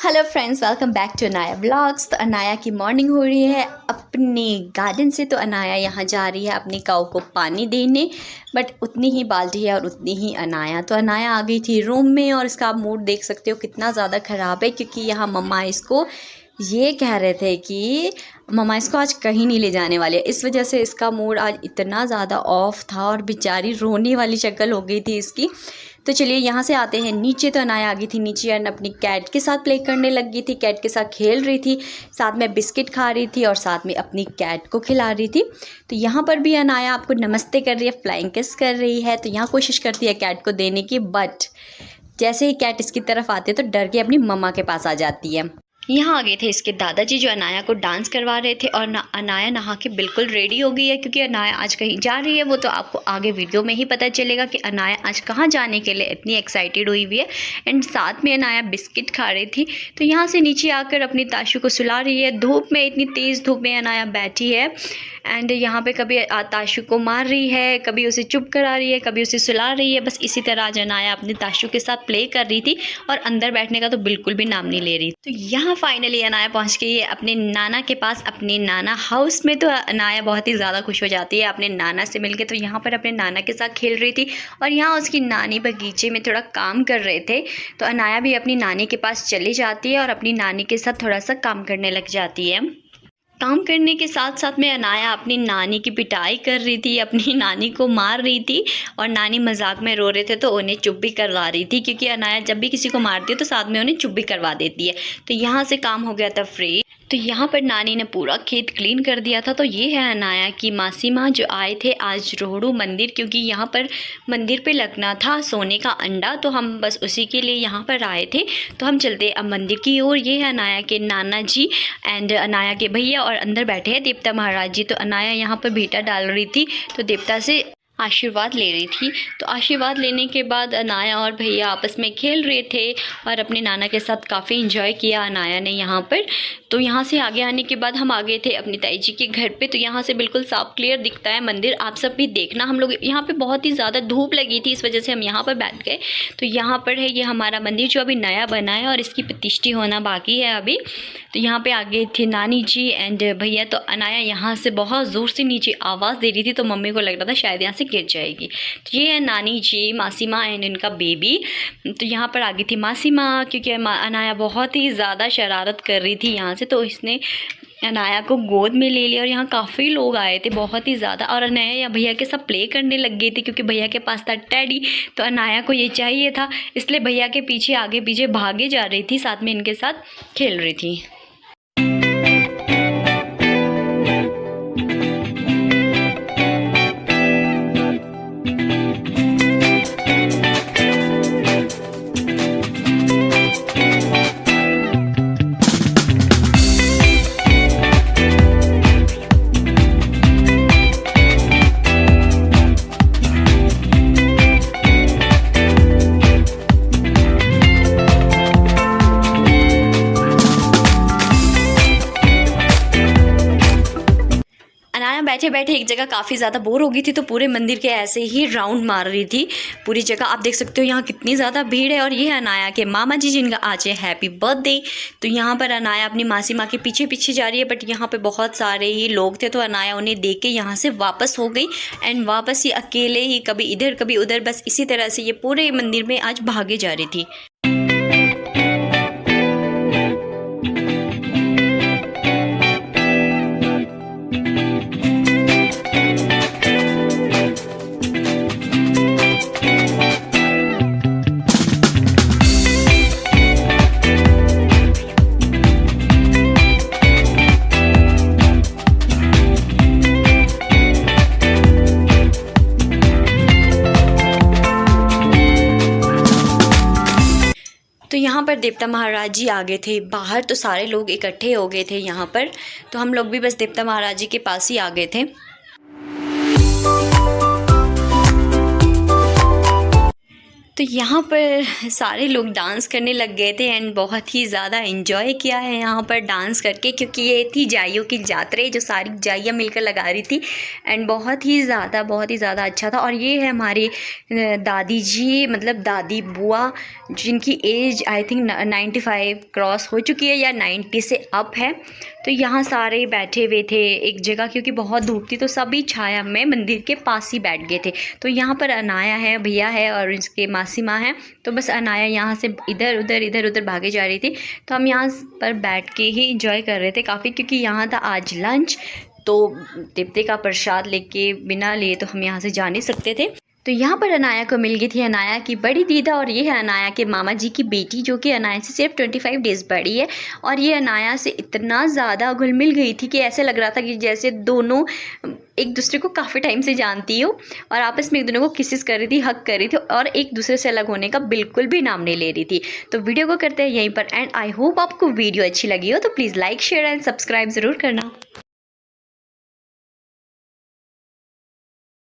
Hello friends, welcome back to Anaya vlogs. तो अनाया की morning हो रही है अपने गार्डन से। तो अनाया यहाँ जा रही है अपनी काऊ को पानी देने, बट उतनी ही बाल्टी है और उतनी ही अनाया। तो अनाया आ गई थी रूम में और इसका आप मूड देख सकते हो कितना ज़्यादा ख़राब है, क्योंकि यहाँ मम्मा इसको ये कह रहे थे कि मम्मा इसको आज कहीं नहीं ले जाने वाले। इस वजह से इसका मूड आज इतना ज़्यादा ऑफ था और बेचारी रोने वाली शक्ल हो गई थी इसकी। तो चलिए यहाँ से आते हैं नीचे। तो अनाया आ गई थी नीचे और अपनी कैट के साथ प्ले करने लग गई थी, कैट के साथ खेल रही थी, साथ में बिस्किट खा रही थी और साथ में अपनी कैट को खिला रही थी। तो यहाँ पर भी अनाया आपको नमस्ते कर रही है, फ्लाइंग किस कर रही है। तो यहाँ कोशिश करती है कैट को देने की, बट जैसे ही कैट इसकी तरफ आती है तो डर के अपनी मम्मा के पास आ जाती है। यहाँ आ गए थे इसके दादाजी जो अनाया को डांस करवा रहे थे और अनाया नहा के बिल्कुल रेडी हो गई है, क्योंकि अनाया आज कहीं जा रही है। वो तो आपको आगे वीडियो में ही पता चलेगा कि अनाया आज कहाँ जाने के लिए इतनी एक्साइटेड हुई हुई है। एंड साथ में अनाया बिस्किट खा रही थी। तो यहाँ से नीचे आकर अपनी ताशु को सुला रही है। धूप में, इतनी तेज़ धूप में अनाया बैठी है एंड यहाँ पे कभी ताशु को मार रही है, कभी उसे चुप करा रही है, कभी उसे सुला रही है। बस इसी तरह आज अनाया अपनी ताशु के साथ प्ले कर रही थी और अंदर बैठने का तो बिल्कुल भी नाम नहीं ले रही। तो यहाँ फाइनली अनाया पहुँच गई है अपने नाना के पास, अपने नाना हाउस में। तो अनाया बहुत ही ज़्यादा खुश हो जाती है अपने नाना से मिलके। तो यहाँ पर अपने नाना के साथ खेल रही थी और यहाँ उसकी नानी बगीचे में थोड़ा काम कर रहे थे। तो अनाया भी अपनी नानी के पास चली जाती है और अपनी नानी के साथ थोड़ा सा काम करने लग जाती है। काम करने के साथ साथ में अनाया अपनी नानी की पिटाई कर रही थी, अपनी नानी को मार रही थी और नानी मजाक में रो रहे थे तो उन्हें चुप भी करवा रही थी, क्योंकि अनाया जब भी किसी को मारती है तो साथ में उन्हें चुप भी करवा देती है। तो यहाँ से काम हो गया था फ्री। तो यहाँ पर नानी ने पूरा खेत क्लीन कर दिया था। तो ये है अनाया की मासी माँ जो आए थे आज रोहड़ू मंदिर, क्योंकि यहाँ पर मंदिर पे लगना था सोने का अंडा। तो हम बस उसी के लिए यहाँ पर आए थे। तो हम चलते अब मंदिर की ओर। ये है अनाया के नाना जी एंड अनाया के भैया और अंदर बैठे हैं देवता महाराज जी। तो अनाया यहाँ पर भेंटा डाल रही थी, तो देवता से आशीर्वाद ले रही थी। तो आशीर्वाद लेने के बाद अनाया और भैया आपस में खेल रहे थे और अपने नाना के साथ काफ़ी एंजॉय किया अनाया ने यहाँ पर। तो यहाँ से आगे आने के बाद हम आ गए थे अपनी ताई जी के घर पे। तो यहाँ से बिल्कुल साफ क्लियर दिखता है मंदिर, आप सब भी देखना। हम लोग यहाँ पे बहुत ही ज़्यादा धूप लगी थी, इस वजह से हम यहाँ पर बैठ गए। तो यहाँ पर है ये हमारा मंदिर जो अभी नया बना है और इसकी प्रतिष्ठा होना बाकी है अभी। तो यहाँ पर आ गए थे नानी जी एंड भैया। तो अनाया यहाँ से बहुत ज़ोर से नीचे आवाज़ दे रही थी, तो मम्मी को लग रहा था शायद यहाँ से गिर जाएगी। तो ये है नानी जी, मासी माँ एंड इनका बेबी। तो यहाँ पर आ गई थी मासी माँ, क्योंकि अनाया बहुत ही ज़्यादा शरारत कर रही थी यहाँ से। तो इसने अनाया को गोद में ले लिया और यहाँ काफ़ी लोग आए थे, बहुत ही ज़्यादा। और अनाया या भैया के साथ प्ले करने लग गई थी, क्योंकि भैया के पास था टेडी। तो अनाया को ये चाहिए था, इसलिए भैया के पीछे आगे पीछे भागे जा रही थी, साथ में इनके साथ खेल रही थी। बैठे बैठे एक जगह काफ़ी ज़्यादा बोर हो गई थी, तो पूरे मंदिर के ऐसे ही राउंड मार रही थी पूरी जगह। आप देख सकते हो यहाँ कितनी ज़्यादा भीड़ है। और ये है अनाया के मामा जी जिनका आज है हैप्पी बर्थडे। तो यहाँ पर अनाया अपनी मासी माँ के पीछे पीछे जा रही है, बट यहाँ पे बहुत सारे ही लोग थे। तो अनाया उन्हें देख के यहाँ से वापस हो गई एंड वापस ही अकेले ही कभी इधर कभी उधर, बस इसी तरह से ये पूरे मंदिर में आज भागे जा रही थी। तो यहाँ पर देवता महाराज जी आ गए थे बाहर। तो सारे लोग इकट्ठे हो गए थे यहाँ पर। तो हम लोग भी बस देवता महाराज जी के पास ही आ गए थे। तो यहाँ पर सारे लोग डांस करने लग गए थे एंड बहुत ही ज़्यादा इन्जॉय किया है यहाँ पर डांस करके, क्योंकि ये थी जाइयों की यात्रा जो सारी जाइयाँ मिलकर लगा रही थी एंड बहुत ही ज़्यादा अच्छा था। और ये है हमारी दादी जी, मतलब दादी बुआ, जिनकी एज आई थिंक 95 क्रॉस हो चुकी है या 90 से अप है। तो यहाँ सारे बैठे हुए थे एक जगह, क्योंकि बहुत धूप थी तो सभी छाया में मंदिर के पास ही बैठ गए थे। तो यहाँ पर अनाया है, भैया है और इसके मासी माँ है। तो बस अनाया यहाँ से इधर उधर भागे जा रही थी, तो हम यहाँ पर बैठ के ही इंजॉय कर रहे थे काफ़ी, क्योंकि यहाँ था आज लंच। तो तिप्ते का प्रसाद लेके बिना लिए तो हम यहाँ से जा नहीं सकते थे। तो यहाँ पर अनाया को मिल गई थी अनाया की बड़ी दीदा, और ये है अनाया के मामा जी की बेटी, जो कि अनाया से सिर्फ 25 डेज़ बड़ी है। और ये अनाया से इतना ज़्यादा घुल मिल गई थी कि ऐसे लग रहा था कि जैसे दोनों एक दूसरे को काफ़ी टाइम से जानती हो, और आपस में एक दूसरे को किसेस कर रही थी, हक कर रही थी, और एक दूसरे से अलग होने का बिल्कुल भी नाम नहीं ले रही थी। तो वीडियो को करते हैं यहीं पर एंड। आई होप आपको वीडियो अच्छी लगी हो, तो please like share and subscribe ज़रूर करना।